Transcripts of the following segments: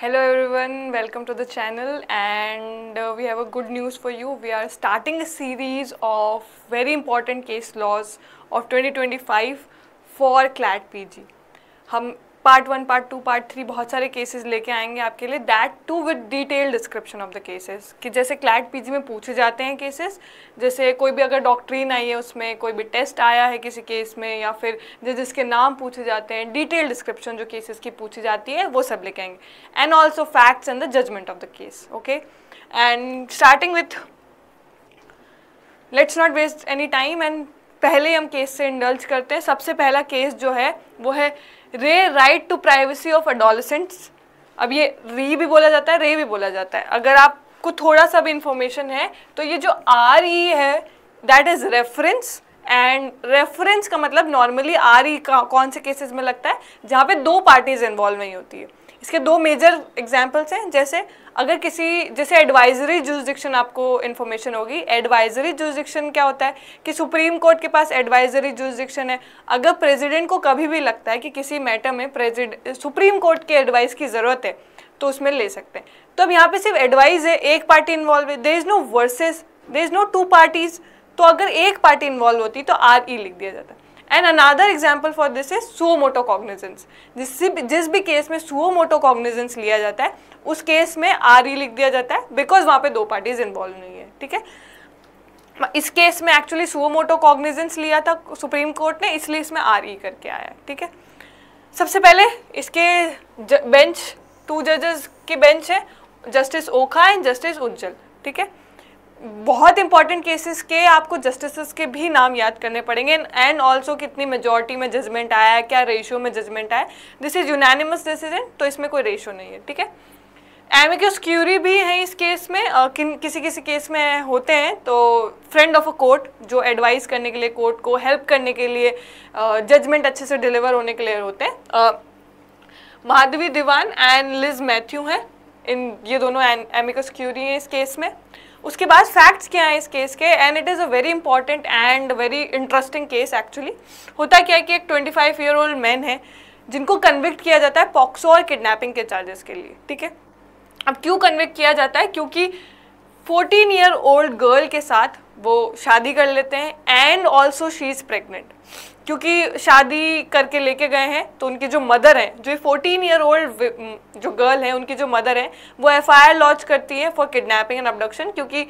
Hello everyone, welcome to the channel and we have a good news for you. We are starting a series of very important case laws of 2025 for CLAT PG. हम part 1, part 2, part 3 बहुत सारे cases लेके आएंगे आपके लिए, that too with detail description of the cases, कि जैसे CLAT PG में पूछे जाते हैं केसेस, जैसे कोई भी अगर डॉक्ट्रिन आई है उसमें, कोई भी टेस्ट आया है किसी केस में, या फिर जिसके नाम पूछे जाते हैं, डिटेल डिस्क्रिप्शन जो केसेस की पूछी जाती है वो सब लेके आएंगे, and also facts and the judgement of the case. Okay, and starting with, let's not waste any time and पहले हम केस से इंडल्ज करते हैं. सबसे पहला केस जो है वो है re right to privacy of adolescents. अब ये री भी बोला जाता है, रे भी बोला जाता है. अगर आपको थोड़ा सा भी इंफॉर्मेशन है तो ये जो आर ई है that is reference, and reference का मतलब नॉर्मली आर ई का कौन से केसेस में लगता है जहाँ पे दो पार्टीज इन्वॉल्व नहीं होती है. इसके दो मेजर एग्जाम्पल्स हैं. जैसे अगर किसी, जैसे एडवाइजरी जुरिसडिक्शन, आपको इन्फॉर्मेशन होगी. एडवाइजरी जुरिसडिक्शन क्या होता है कि सुप्रीम कोर्ट के पास एडवाइजरी जुरिसडिक्शन है. अगर प्रेसिडेंट को कभी भी लगता है कि किसी मैटर में सुप्रीम कोर्ट के एडवाइस की ज़रूरत है तो उसमें ले सकते हैं. तो अब यहाँ पे सिर्फ एडवाइस है, एक पार्टी इन्वॉल्व है, there is no versus, there is no two parties. तो अगर एक पार्टी इन्वॉल्व होती तो आर ई लिख दिया जाता है. And another example for this is suo motu cognizance. जिस भी केस में सुओ मोटो कॉग्निजेंस लिया जाता है उस केस में आर ई लिख दिया जाता है, बिकॉज वहाँ पे दो पार्टीज इन्वॉल्व नहीं है. ठीक है, इस केस में एक्चुअली सुओ मोटो कॉग्निजेंस लिया था सुप्रीम कोर्ट ने, इसलिए इसमें आर ई करके आया है. ठीक है, सबसे पहले इसके बेंच, 2 जजेस की बेंच है, जस्टिस ओखा एंड जस्टिस उज्जवल. ठीक है, बहुत इंपॉर्टेंट केसेस के आपको जस्टिसेस के भी नाम याद करने पड़ेंगे, एंड ऑल्सो कितनी मेजॉरिटी में जजमेंट आया है, क्या रेशियो में जजमेंट आया. दिस इज यूनानिमस डिसीजन, तो इसमें कोई रेशियो नहीं है. ठीक है, एमिकस क्यूरी भी है इस केस में. किसी किसी केस में होते हैं तो फ्रेंड ऑफ अ कोर्ट, जो एडवाइस करने के लिए, कोर्ट को हेल्प करने के लिए, जजमेंट अच्छे से डिलीवर होने के लिए होते हैं. माधवी दीवान एंड लिज मैथ्यू हैं, ये दोनों एमिकस क्यूरी हैं इस केस में. उसके बाद फैक्ट्स क्या है इस केस के, and it is a very important and very interesting case. Actually होता क्या है कि एक 25 ईयर ओल्ड मैन है जिनको कन्विक्ट किया जाता है पॉक्सो और किडनैपिंग के चार्जेस के लिए. ठीक है, अब क्यों कन्विक्ट किया जाता है, क्योंकि 14 ईयर ओल्ड गर्ल के साथ वो शादी कर लेते हैं, and also she is pregnant. क्योंकि शादी करके लेके गए हैं तो उनकी जो मदर है, जो 14 ईयर ओल्ड जो गर्ल है, उनकी जो मदर है वो FIR लॉन्च करती है फॉर किडनैपिंग एंड अबडक्शन. क्योंकि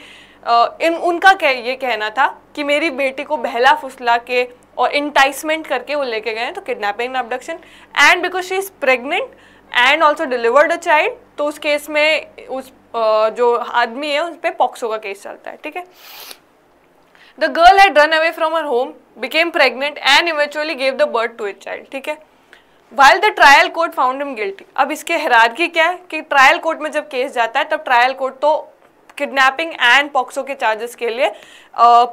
उनका ये कहना था कि मेरी बेटी को बहला फुसला के और इंटाइसमेंट करके वो लेके गए हैं, तो kidnapping and abduction, and because she is pregnant and also delivered a child, तो उस केस में उस जो आदमी है उस पर पॉक्सो का केस चलता है. ठीक है, The girl had run away from her home, became pregnant and eventually gave the birth to a child. ठीक है, while the trial court found him guilty. अब इसके हायरार्की क्या है कि ट्रायल कोर्ट में जब केस जाता है तब ट्रायल कोर्ट तो किडनैपिंग एंड पॉक्सो के चार्जेस के लिए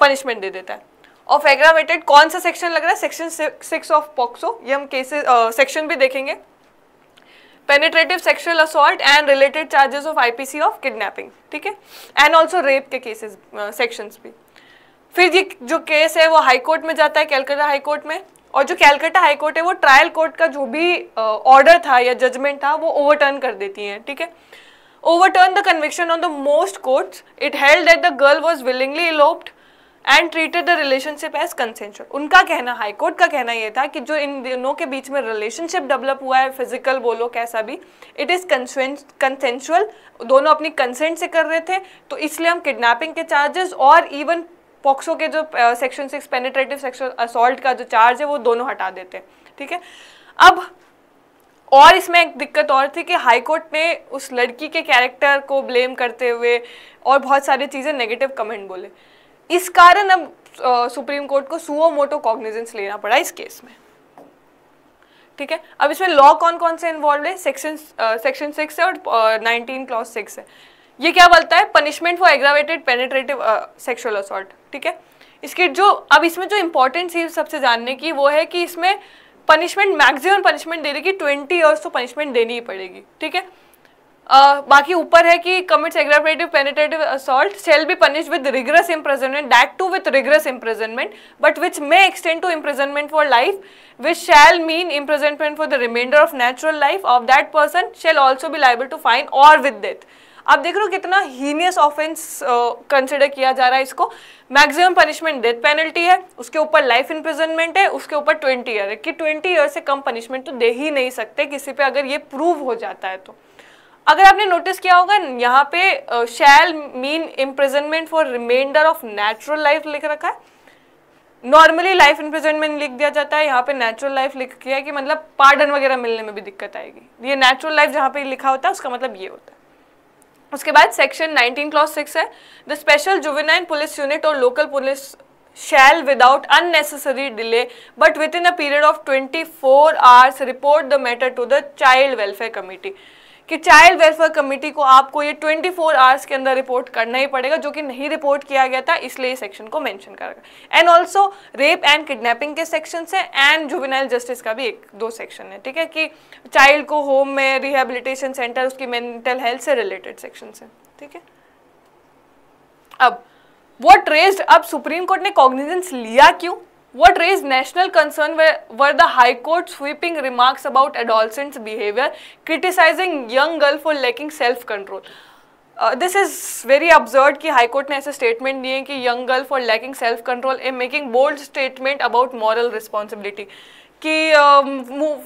पनिशमेंट दे देता है. ऑफ एग्रावेटेड कौन सा सेक्शन लग रहा है, सेक्शन 6 ऑफ पॉक्सो. ये हम केसेस सेक्शन भी देखेंगे. Penetrative sexual assault and related charges of IPC of kidnapping. ठीक है, एंड ऑल्सो रेप के केसेस सेक्शंस भी. फिर ये जो केस है वो हाई कोर्ट में जाता है, कैलकाटा हाई कोर्ट में, और जो कैलकाटा हाई कोर्ट है वो ट्रायल कोर्ट का जो भी ऑर्डर था या जजमेंट था वो ओवरटर्न कर देती हैं. ठीक है, overturn the conviction on the most courts. It held that the girl was willingly eloped and treated the relationship as consensual. उनका कहना, हाई कोर्ट का कहना ये था कि जो इन दोनों के बीच में रिलेशनशिप डेवलप हुआ है, फिजिकल बोलो कैसा भी, इट इज़ कंसेंशुअल, दोनों अपनी कंसेंट से कर रहे थे, तो इसलिए हम किडनैपिंग के चार्जेस और इवन पॉक्सो के जो सेक्शन 6 पेनिट्रेटिव सेक्सुअल असॉल्ट का जो चार्ज है वो दोनों हटा देते हैं. ठीक है, अब और इसमें एक दिक्कत और थी कि हाई कोर्ट ने उस लड़की के कैरेक्टर को ब्लेम करते हुए और बहुत सारी चीज़ें नेगेटिव कमेंट बोले. इस कारण अब सुप्रीम कोर्ट को सुओ मोटो कॉग्निजेंस लेना पड़ा इस केस में. ठीक है, अब इसमें लॉ कौन कौन से इन्वॉल्व है, सेक्शन 6 है और 19 क्लॉज 6 है. ये क्या बोलता है, punishment for aggravated penetrative sexual assault. ठीक है, इसकी जो अब इसमें जो इंपॉर्टेंट चीज सबसे जानने की वो है कि इसमें पनिशमेंट, मैक्सिमम पनिशमेंट दे रही कि 20 ईयर्स तो पनिशमेंट देनी ही पड़ेगी. ठीक है, बाकी ऊपर है कि commits aggravative penetrative assault shall be punished with rigorous imprisonment, that too with rigorous imprisonment, but which may extend to imprisonment for life, which shall mean imprisonment for the reminder of natural life of that person, shall also be liable to fine or with death. आप देख रहे हो कितना heinous offence consider किया जा रहा है इसको। मैक्सिमम पनिशमेंट डेथ पेनल्टी है, उसके ऊपर लाइफ इम्प्रिजनमेंट है, उसके ऊपर 20 ईयर है कि 20 ईयर से कम पनिशमेंट तो दे ही नहीं सकते किसी पे अगर ये प्रूव हो जाता है तो। अगर आपने नोटिस किया होगा यहाँ पे shall mean imprisonment for reminder of natural life लिख रखा है। नॉर्मली लाइफ इम्प्रिजनमेंट लिख दिया जाता है, यहाँ पे नेचुरल लाइफ लिख किया है कि मतलब पार्डन वगैरह मिलने में भी दिक्कत आएगी। ये नेचुरल लाइफ जहाँ पे लिखा होता है उसका मतलब ये होता है। उसके बाद सेक्शन 19 क्लॉज 6 है, the special juvenile police unit or local police shall without unnecessary delay but within a period of 24 hours report the matter to the child welfare committee, कि चाइल्ड वेलफेयर कमेटी को आपको ये 24 hours के अंदर report करना ही पड़ेगा, जो कि नहीं रिपोर्ट किया गया था इसलिए इस सेक्शन को मेंशन करेगा। And also rape and kidnapping के सेक्शन है एंड जुवेनाइल जस्टिस का भी 1-2 सेक्शन है, ठीक है, कि चाइल्ड को होम में रिहेबिलिटेशन सेंटर, उसकी मेंटल हेल्थ से रिलेटेड सेक्शन है, ठीक है। अब What raised, अब सुप्रीम कोर्ट ने कॉग्निजेंस लिया क्यों? What raised national concern were the High Court sweeping remarks about adolescents' behavior, criticizing young girl for lacking self-control. This is very absurd कि हाई कोर्ट ने ऐसे स्टेटमेंट दिए कि young girl for lacking self-control in making bold statement about moral responsibility, कि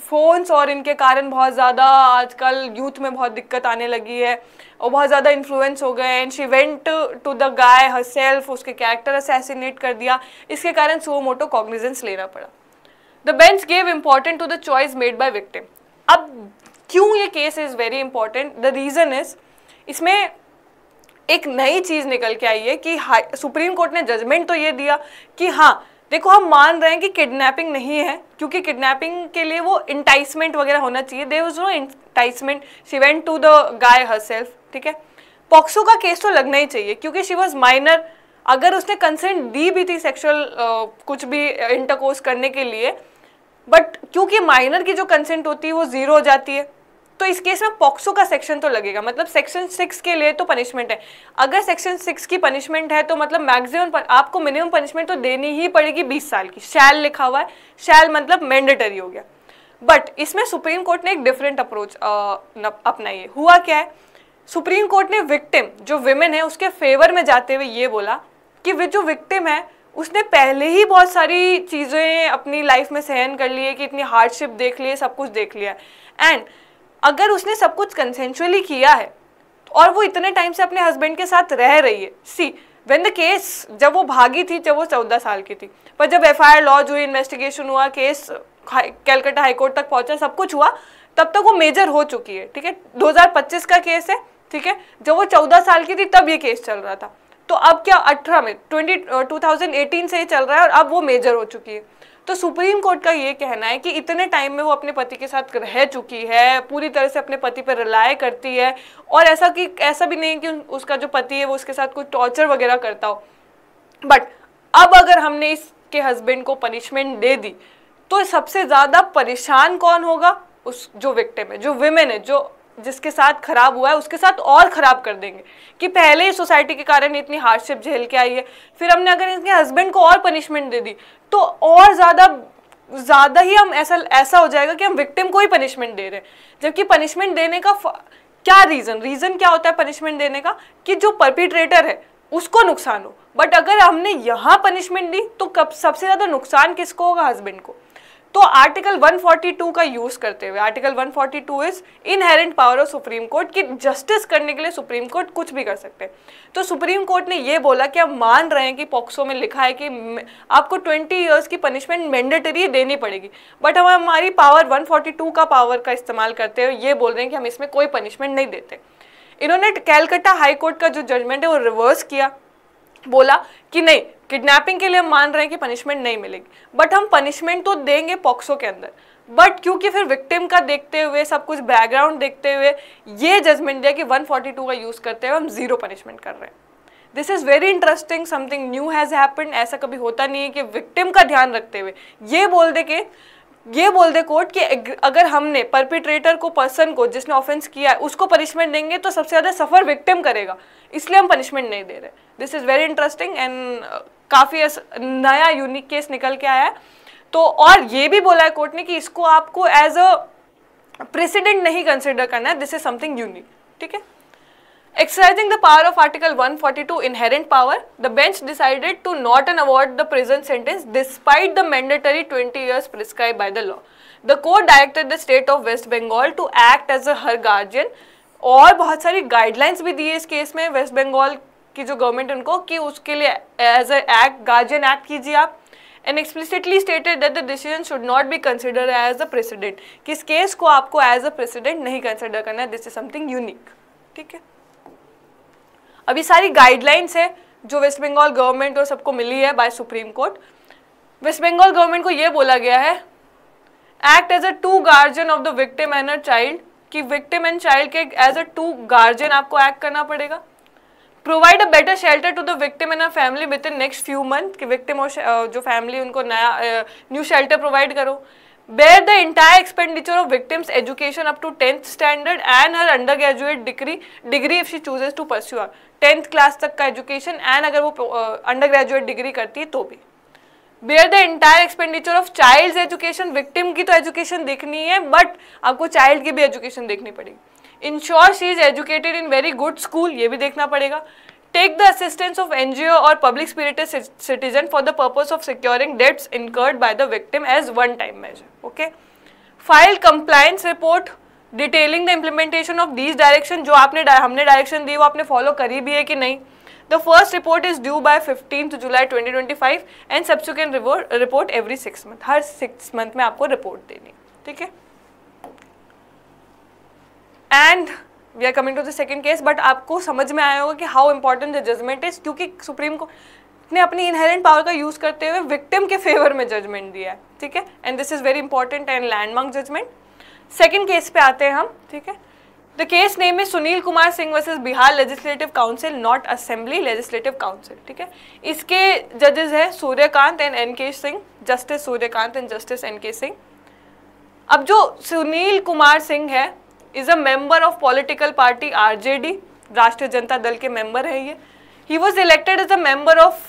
phones और इनके कारण बहुत ज़्यादा आजकल यूथ में बहुत दिक्कत आने लगी है और बहुत ज़्यादा इन्फ्लुएंस हो गए। And she went to the guy herself, उसके कैरेक्टर असैसिनेट कर दिया, इसके कारण सुओ मोटो कॉग्निजेंस लेना पड़ा। The bench gave important to the choice made by victim. अब क्यों ये case is very important? The reason is इसमें एक नई चीज़ निकल के आई है कि सुप्रीम कोर्ट ने जजमेंट तो ये दिया कि हाँ देखो हम मान रहे हैं कि किडनैपिंग नहीं है, क्योंकि किडनैपिंग के लिए वो इंटाइसमेंट वगैरह होना चाहिए, there was no enticement, she went to the guy herself, ठीक है। पॉक्सो का केस तो लगना ही चाहिए क्योंकि शी वाज माइनर, अगर उसने कंसेंट दी भी थी सेक्सुअल कुछ भी इंटरकोर्स करने के लिए, बट क्योंकि माइनर की जो कंसेंट होती है वो 0 हो जाती है, तो इस केस में पॉक्सो का सेक्शन तो लगेगा। मतलब सेक्शन 6 के लिए तो पनिशमेंट है, अगर सेक्शन 6 की पनिशमेंट है तो मतलब मैक्सिमम आपको मिनिमम पनिशमेंट तो देनी ही पड़ेगी 20 साल की। शैल लिखा हुआ है, शैल मतलब मैंडेटरी हो गया। बट इसमें सुप्रीम कोर्ट ने एक डिफरेंट अप्रोच अपनाई है। हुआ क्या है, सुप्रीम कोर्ट ने विक्टिम जो विमेन है उसके फेवर में जाते हुए ये बोला कि वे जो विक्टिम है उसने पहले ही बहुत सारी चीज़ें अपनी लाइफ में सहन कर ली है, कि इतनी हार्डशिप देख ली है, सब कुछ देख लिया है। एंड अगर उसने सब कुछ कंसेंशुअली किया है और वो इतने टाइम से अपने हस्बैंड के साथ रह रही है, सी व्हेन द केस, जब वो भागी थी जब वो 14 साल की थी, पर जब FIR लॉन्च हुई, इन्वेस्टिगेशन हुआ, केस कलकत्ता हाईकोर्ट तक पहुंचा, सब कुछ हुआ, तब तक वो मेजर हो चुकी है, ठीक है। 2025 का केस है, ठीक है, जब वो 14 साल की थी तब ये केस चल रहा था, तो अब क्या 18 में 2018 से ये चल रहा है और अब वो मेजर हो चुकी है। तो सुप्रीम कोर्ट का ये कहना है कि इतने टाइम में वो अपने पति के साथ रह चुकी है, पूरी तरह से अपने पति पर रिलाय करती है, और ऐसा भी नहीं कि उसका जो पति है वो उसके साथ कोई टॉर्चर वगैरह करता हो। बट अब अगर हमने इसके हस्बैंड को पनिशमेंट दे दी तो सबसे ज़्यादा परेशान कौन होगा? उस जो विक्टिम है, जो विमेन है, जो जिसके साथ खराब हुआ है उसके साथ और खराब कर देंगे कि पहले ही सोसाइटी के कारण इतनी हार्डशिप झेल के आई है, फिर हमने अगर इसके हस्बैंड को और पनिशमेंट दे दी तो और ज़्यादा ही हम ऐसा हो जाएगा कि हम विक्टिम को ही पनिशमेंट दे रहे हैं, जबकि पनिशमेंट देने का क्या रीज़न क्या होता है पनिशमेंट देने का? कि जो परपिट्रेटर है उसको नुकसान हो। बट अगर हमने यहाँ पनिशमेंट दी तो कब सबसे ज़्यादा नुकसान किसको होगा? हस्बैंड को। तो आर्टिकल 142 का यूज करते हुए, article 142 is inherent power of supreme court, कि जस्टिस करने के लिए सुप्रीम कोर्ट कुछ भी कर सकते हैं। तो सुप्रीम कोर्ट ने ये बोला कि हम मान रहे हैं कि पॉक्सो में लिखा है कि आपको 20 इयर्स की पनिशमेंट मैंडेटरी देनी पड़ेगी, बट हम हमारी पावर 142 का पावर का इस्तेमाल करते हुए ये बोल रहे हैं कि हम इसमें कोई पनिशमेंट नहीं देते। इन्होंने कलकत्ता हाई कोर्ट का जो जजमेंट है वो रिवर्स किया, बोला कि नहीं, किडनैपिंग के लिए हम मान रहे हैं कि पनिशमेंट नहीं मिलेगी, बट हम पनिशमेंट तो देंगे पॉक्सो के अंदर। बट क्योंकि फिर विक्टिम का देखते हुए, सब कुछ बैकग्राउंड देखते हुए ये जजमेंट दिया कि 142 का यूज़ करते हुए हम 0 पनिशमेंट कर रहे हैं। This is very interesting, something new has happened. ऐसा कभी होता नहीं है कि विक्टिम का ध्यान रखते हुए ये बोल दे कि ये बोल दे कोर्ट कि अगर हमने परपिट्रेटर को, पर्सन को जिसने ऑफेंस किया है, उसको पनिशमेंट देंगे तो सबसे ज़्यादा सफ़र विक्टिम करेगा, इसलिए हम पनिशमेंट नहीं दे रहे। This is very interesting and काफ़ी नया यूनिक केस निकल के आया है। तो और ये भी बोला है कोर्ट ने कि इसको आपको एज अ प्रेसिडेंट नहीं कंसिडर करना है, दिस इज समथिंग यूनिक, ठीक है। Exercising the power of Article 142 inherent power, the bench decided to not award the prison sentence despite the mandatory 20 years prescribed by the law. The court directed the state of West Bengal to act as her guardian, और बहुत सारी guidelines भी दी है इस case में waste Bengal की जो government उनको, कि उसके लिए as a act guardian act कीजिए आप, and explicitly stated that the decision should not be considered as a precedent, कि इस केस को आपको एज अ प्रेसिडेंट नहीं कंसिडर करना है, दिस इज समथिंग यूनिक, ठीक है। अभी सारी गाइडलाइंस है जो वेस्ट बंगाल गवर्नमेंट और सबको मिली है by supreme court. West Bengal government को ये बोला गया है act as a to guardian of the victim and a child, कि विक्टिम एंड चाइल्ड के एज अ टू गार्जियन आपको एक्ट करना पड़ेगा। Provide a better shelter to the victim and a family within next few month, कि victim और जो family उनको नया न्यू शेल्टर प्रोवाइड करो। Bear the entire expenditure of victims education up to 10th standard and her undergraduate degree if she chooses to pursue 10th class तक का education, and अगर वो अंडर ग्रेजुएट डिग्री करती है तो भी। Bear the entire expenditure of child education, victim की तो एजुकेशन देखनी है बट आपको चाइल्ड की भी एजुकेशन देखनी पड़ेगी। Ensure she is educated in very good school, ये भी देखना पड़ेगा। Take the assistance of NGO और public spirited citizen for the purpose of securing debts incurred by the victim as one time measure, okay. File compliance report detailing the implementation of these direction, जो हमने direction दी वो आपने follow करी भी है कि नहीं। The first report is due by 15th July 2025 and subsequent report every 6 month, हर 6 मंथ में आपको रिपोर्ट देनी, ठीक है। And we are coming to the second case, but आपको समझ में आया होगा कि how important the judgement is, क्योंकि सुप्रीम कोर्ट ने अपनी इनहेरेंट पावर का यूज करते हुए विक्टिम के फेवर में जजमेंट दिया है, ठीक है। And this is very important and landmark judgement. Second case पे आते हैं हम, ठीक है। The case name is Sunil Kumar Singh versus Bihar legislative council, not assembly, legislative council, ठीक है। इसके जजेस है Suryakant and N K. Singh, justice Suryakant and justice N K. Singh. अब जो सुनील कुमार सिंह है is a member of political party RJD, Rashtriya Janata Dal के मेंबर है ये। ही was elected as a member of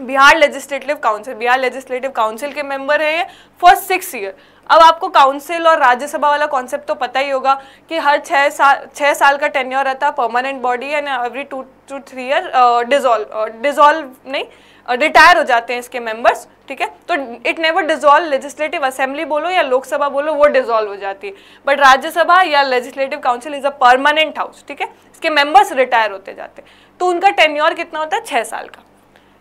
Bihar legislative council, Bihar legislative council के मेंबर है ये फॉर 6 ईयर। अब आपको काउंसिल और राज्यसभा वाला कॉन्सेप्ट तो पता ही होगा कि हर 6 साल का टेन्योर रहता है, permanent body and every 2 to 3 year dissolve नहीं रिटायर हो जाते हैं इसके मेंबर्स, ठीक है। तो it never dissolve, legislative assembly बोलो या लोकसभा बोलो वो डिजॉल्व हो जाती है, बट राज्यसभा या legislative council is a permanent house, ठीक है। इसके मेंबर्स रिटायर होते जाते हैं, तो उनका टेन्योर कितना होता है, 6 साल का।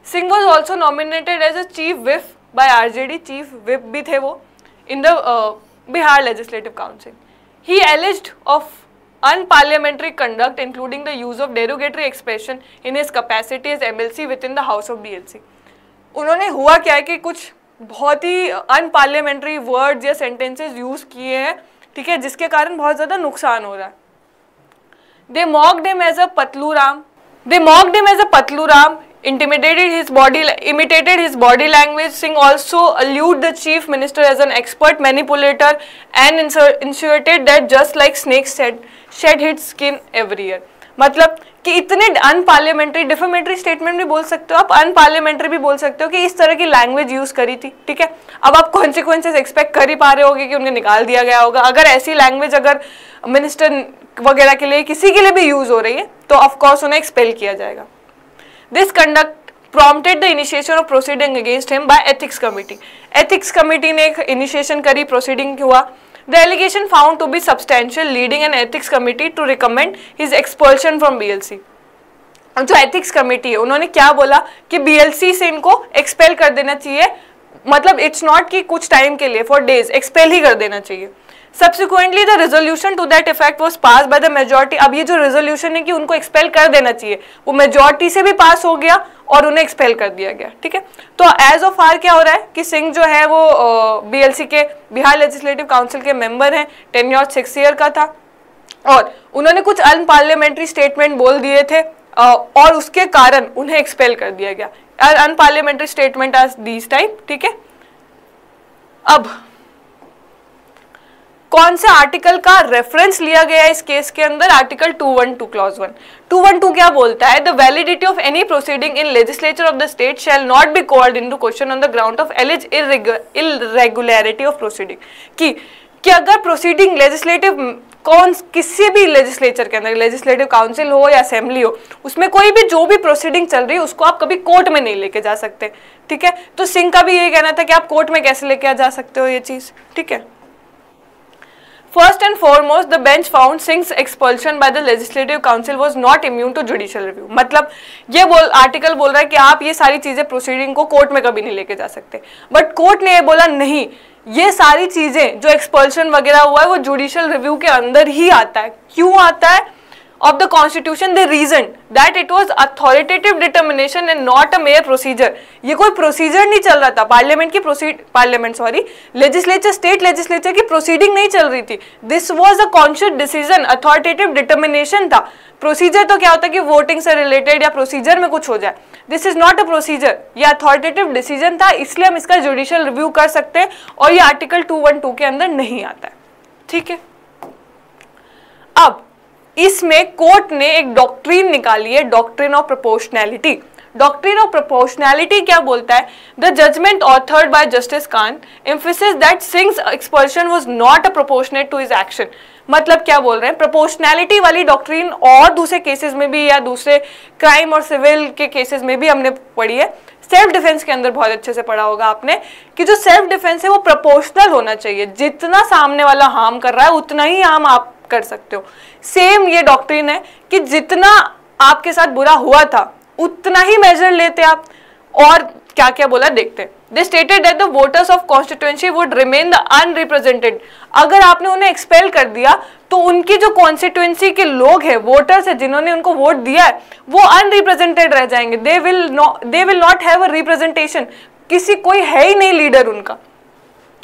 Singh was also nominated as a chief whip by RJD, chief whip भी थे वो in the Bihar Legislative Council. He alleged of unparliamentary conduct including the use of derogatory expression in his capacity as MLC within the House of BLC. उन्होंने हुआ क्या है कि कुछ बहुत ही अनपार्लियामेंट्री वर्ड्स या सेंटेंसेस यूज किए हैं, ठीक है, जिसके कारण बहुत ज़्यादा नुकसान हो रहा है। They mocked him as a Patlu Ram, imitated his body language. Singh also allude the chief minister as an expert manipulator and insinuated that just like snakes shed its skin every year. मतलब कि इतने unparliamentary, defamatory statement भी बोल सकते हो आप, unparliamentary भी बोल सकते हो कि इस तरह की लैंग्वेज यूज करी थी, ठीक है। अब आप कॉन्सिक्वेंसेस एक्सपेक्ट कर ही पा रहे होगे कि उन्हें निकाल दिया गया होगा। अगर ऐसी लैंग्वेज अगर मिनिस्टर वगैरह के लिए किसी के लिए भी यूज हो रही है तो ऑफकोर्स उन्हें एक्सपेल किया जाएगा। This conduct prompted the initiation of proceeding against him by ethics committee. Ethics committee ने एक initiation करी, proceeding हुआ। The allegation found to be substantial, leading an ethics committee to recommend his expulsion from BLC. जो ethics committee है उन्होंने क्या बोला कि BLC से इनको expel कर देना चाहिए, मतलब it's not कि कुछ टाइम के लिए, for days, expel ही कर देना चाहिए। Subsequently, the resolution to that effect was passed by the majority. अब ये जो resolution है कि उनको expel कर देना चाहिए, वो majority से भी पास हो गया और उन्हें expel कर दिया गया, ठीक है। तो as of far क्या हो रहा है कि सिंह जो है वो BLC के बिहार लेजिस्लेटिव काउंसिल के मेंबर हैं, टेन्योर 6 ईयर का था और उन्होंने कुछ अनपार्लियामेंट्री स्टेटमेंट बोल दिए थे और उसके कारण उन्हें एक्सपेल कर दिया गया। अनपार्लियामेंट्री स्टेटमेंट आज दिस टाइप, ठीक है। अब कौन से आर्टिकल का रेफरेंस लिया गया है इस केस के अंदर? Article 212 clause 1। 212 क्या बोलता है? The validity of any proceeding in legislature of the state shall not be called into question on the ground of alleged irregularity of proceeding. कि अगर प्रोसीडिंग लेजिस्लेटिव किसी भी लेजिस्लेचर के अंदर, लेजिस्लेटिव काउंसिल हो या असेंबली हो, उसमें कोई भी जो भी प्रोसीडिंग चल रही है उसको आप कभी कोर्ट में नहीं लेके जा सकते, ठीक है। तो सिंह का भी यही कहना था कि आप कोर्ट में कैसे लेके जा सकते हो ये चीज, ठीक है। First and foremost, the bench found Singh's expulsion by the Legislative Council was not immune to judicial review। मतलब ये आर्टिकल बोल रहा है कि आप ये सारी चीजें प्रोसीडिंग को कोर्ट में कभी नहीं लेके जा सकते, बट कोर्ट ने ये बोला नहीं, ये सारी चीजें जो एक्सपल्शन वगैरह हुआ है वो जुडिशियल रिव्यू के अंदर ही आता है। क्यों आता है? of the constitution they reasoned that it was authoritative determination and not a mere procedure। ये कोई प्रोसीजर नहीं चल रहा था, लेजिस्लेचर, स्टेट लेजिस्लेचर की प्रोसीडिंग नहीं चल रही थी। This was a conscious decision, authoritative determination था। प्रोसीजर तो क्या होता है कि वोटिंग से रिलेटेड या प्रोसीजर में कुछ हो जाए, this is not a procedure, ये अथॉरिटेटिव डिसीजन था, इसलिए हम इसका जुडिशियल रिव्यू कर सकते हैं और ये आर्टिकल 212 के अंदर नहीं आता है, ठीक है। अब इसमें कोर्ट ने एक डॉक्ट्रिन निकाली है, doctrine of proportionality. Doctrine of proportionality क्या बोलता है? The judgment authored by justice Khan emphasis that Singh's expulsion was not a proportionate to his action. मतलब क्या बोल रहे हैं? प्रोपोर्शनैलिटी वाली डॉक्ट्रिन और दूसरे केसेस में भी या दूसरे क्राइम और सिविल के केसेस में भी हमने पढ़ी है। सेल्फ डिफेंस के अंदर बहुत अच्छे से पढ़ा होगा आपने कि जो सेल्फ डिफेंस है वो प्रोपोर्शनल होना चाहिए, जितना सामने वाला हार्म कर रहा है उतना ही हार्म आप कर सकते हो। सेम ये डॉक्ट्रिन है कि जितना आपके साथ बुरा हुआ था उतना ही मेजर लेते आप। और क्या क्या बोला देखते हैं। They stated that the voters of constituency would remain the unrepresented। अगर आपने उन्हें एक्सपेल कर दिया तो उनकी जो कॉन्स्टिट्यूएंसी के लोग हैं, वोटर्स है, जिन्होंने उनको वोट दिया है, वो अनरिप्रेजेंटेड रह जाएंगे। They will not have a representation। किसी कोई है ही नहीं लीडर उनका।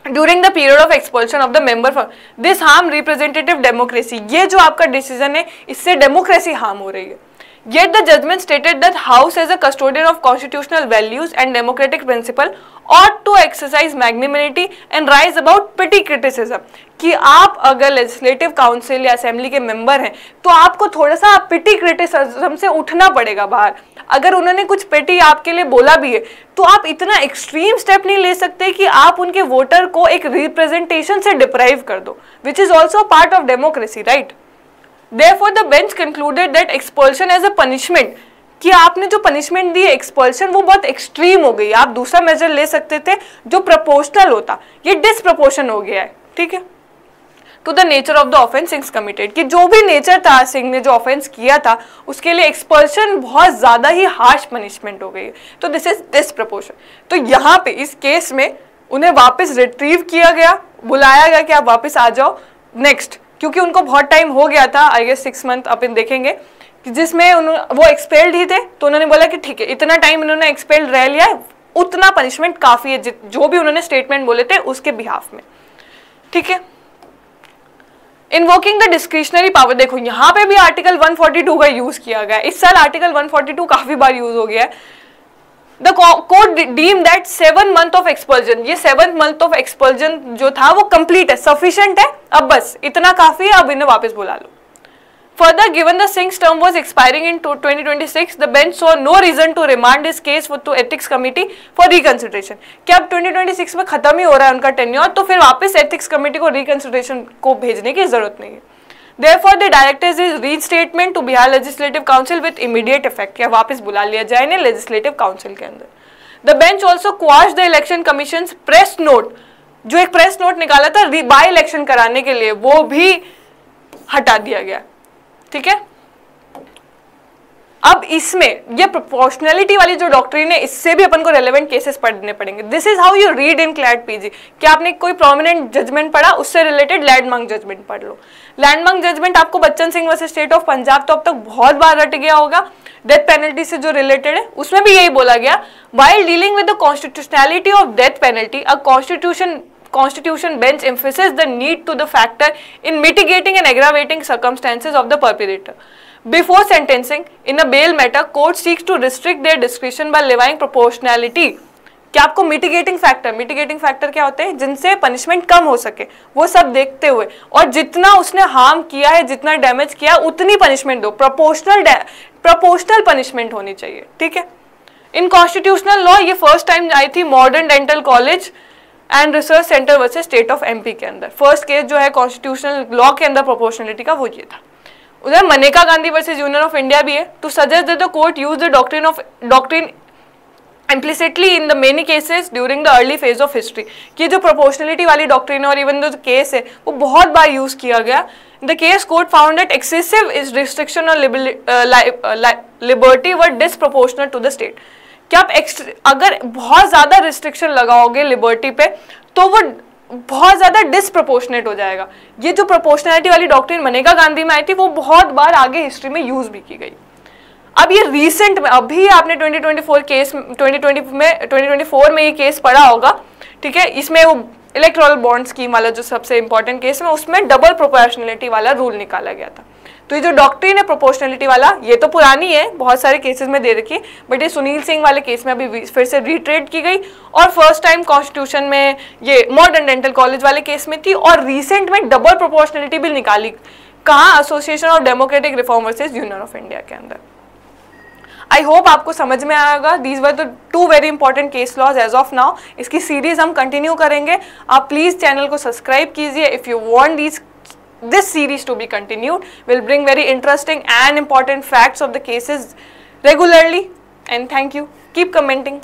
During the period of expulsion of the member from this harm representative democracy। ये जो आपका डिसीजन है इससे डेमोक्रेसी हार्म हो रही है। Yet the judgment stated that House as a custodian of constitutional values and democratic principle ought to exercise magnanimity and rise about petty criticism। कि आप अगर लेजिस्लेटिव काउंसिल या असेंबली के मेंबर हैं तो आपको थोड़ा सा पिटी क्रिटिसिज्म से उठना पड़ेगा बाहर। अगर उन्होंने कुछ पेटी आपके लिए बोला भी है तो आप इतना एक्सट्रीम स्टेप नहीं ले सकते कि आप उनके वोटर को एक रिप्रेजेंटेशन से डिप्राइव कर दो, which is also part of democracy, right. Therefore, the bench concluded that expulsion as a punishment, कि आपने जो पनिशमेंट दी है एक्सपल्शन वो बहुत एक्सट्रीम हो गई। आप दूसरा मेजर ले सकते थे जो प्रोपोर्शनल होता, ये डिसप्रोपोर्शन हो गया है, ठीक है। To the nature of the offence Singh committed, कि जो भी नेचर था सिंह ने जो ऑफेंस किया था उसके लिए एक्सपल्शन बहुत ज्यादा ही हार्श पनिशमेंट हो गई है, तो दिस इज डिसप्रोपोर्शन। तो यहाँ पे इस केस में उन्हें वापस रिट्रीव किया गया, बुलाया गया कि आप वापस आ जाओ नेक्स्ट, क्योंकि उनको बहुत टाइम हो गया था, आई गेस 6 मंथ अपन देखेंगे, जिसमें वो एक्सपेल्ड ही थे। तो उन्होंने बोला कि ठीक है, इतना टाइम इन्होंने एक्सपेल्ड रह लिया है, उतना पनिशमेंट काफी है, जो भी उन्होंने स्टेटमेंट बोले थे उसके बिहाफ में, ठीक है। इन्वोकिंग द डिस्क्रिशनरी पावर, देखो यहाँ पे भी आर्टिकल 142 का यूज किया गया। इस साल आर्टिकल 142 काफी बार यूज हो गया है। The court deemed that 7 month of expulsion, ये 7 month of expulsion जो था वो complete है, sufficient है, अब बस इतना काफी है, अब इन्हें वापस बुला लो। Further, given the Singh's term was expiring in 2026, the bench saw no reason to remand his case to ethics committee for reconsideration। कि अब 2026 में खत्म ही हो रहा है उनका टेन्योर, तो फिर वापस एथिक्स कमेटी को रिकंसिडरेशन को भेजने की जरूरत नहीं है। Therefore, they directed his reinstatement to Bihar Legislative Council with immediate effect, या वापस बुला लिया जाए इन्हें लेजिस्लेटिव काउंसिल के अंदर। The bench also quashed the election commission's press note, जो एक प्रेस नोट निकाला था बाई इलेक्शन कराने के लिए, वो भी हटा दिया गया, ठीक है। अब इसमें ये प्रोपोर्शनैलिटी वाली जो डॉक्ट्रिन है, इससे भी अपन को रेलेवेंट केसेस पढ़ने पड़ेंगे। This is how you read in CLAT PG. क्या आपने कोई प्रोमिनेंट जजमेंट पढ़ा, उससे रिलेटेड लैंडमार्क जजमेंट पढ़ लो। लैंडमार्क जजमेंट आपको Bachchan Singh versus state of Punjab तो अब तक बहुत बार रट गया होगा, डेथ पेनल्टी से जो रिलेटेड है, उसमें भी यही बोला गया, while dealing with the constitutionality of death penalty a constitution bench emphasizes the need to the factor in mitigating and aggravating circumstances of the perpetrator. Before sentencing in a bail matter, court seeks to restrict their discretion by levying proportionality। कि आपको mitigating factor क्या होते हैं, जिनसे punishment कम हो सके, वो सब देखते हुए, और जितना उसने हार्म किया है, जितना डैमेज किया, उतनी पनिशमेंट दो, प्रोपोर्शनल पनिशमेंट होनी चाहिए, ठीक है। इन कॉन्स्टिट्यूशनल लॉ ये फर्स्ट टाइम आई थी modern dental college and research centre versus state of MP के अंदर। फर्स्ट केस जो है कॉन्स्टिट्यूशनल लॉ के अंदर प्रोपोर्शनलिटी का वो ये था। उधर Maneka Gandhi versus union of India भी है, to suggest that the court use the doctrine implicitly in the many cases during the early phase of history। कि जो प्रोपोर्शनलिटी वाली डॉक्ट्रिन और इवन जो केस है वो बहुत बार यूज किया गया। In the case court found that excessive is restriction on liberty were disproportional to the state. कि आप अगर बहुत ज्यादा रिस्ट्रिक्शन लगाओगे लिबर्टी पे तो वो बहुत ज्यादा डिसप्रोपोर्शनेट हो जाएगा। ये जो प्रोपोर्शनलिटी वाली डॉक्ट्रिन मनेका गांधी में आई थी वो बहुत बार आगे हिस्ट्री में यूज भी की गई। अब ये रिसेंट में, अभी आपने 2024 में ये केस पढ़ा होगा, ठीक है। इसमें वो इलेक्टोरल बॉन्ड स्कीम वाला जो सबसे इंपॉर्टेंट केस में, उसमें डबल प्रोपोर्शनलिटी वाला रूल निकाला गया था। तो ये जो डॉक्ट्रिन है प्रोपोर्शनलिटी वाला, ये तो पुरानी है, बहुत सारे केसेस में दे रखी है, बट ये सुनील सिंह वाले केस में अभी फिर से रिट्रेड की गई, और फर्स्ट टाइम कॉन्स्टिट्यूशन में ये मॉडर्न डेंटल कॉलेज वाले केस में थी, और रिसेंट में डबल प्रोपोर्शनलिटी बिल निकाली, कहाँ, association of democratic reform versus union of India के अंदर। आई होप आपको समझ में आएगा। These were the 2 very important case laws as of now. इसकी सीरीज हम कंटिन्यू करेंगे। आप प्लीज चैनल को सब्सक्राइब कीजिए if you want this series to be continued. We'll bring very interesting and important facts of the cases regularly, and thank you. Keep commenting.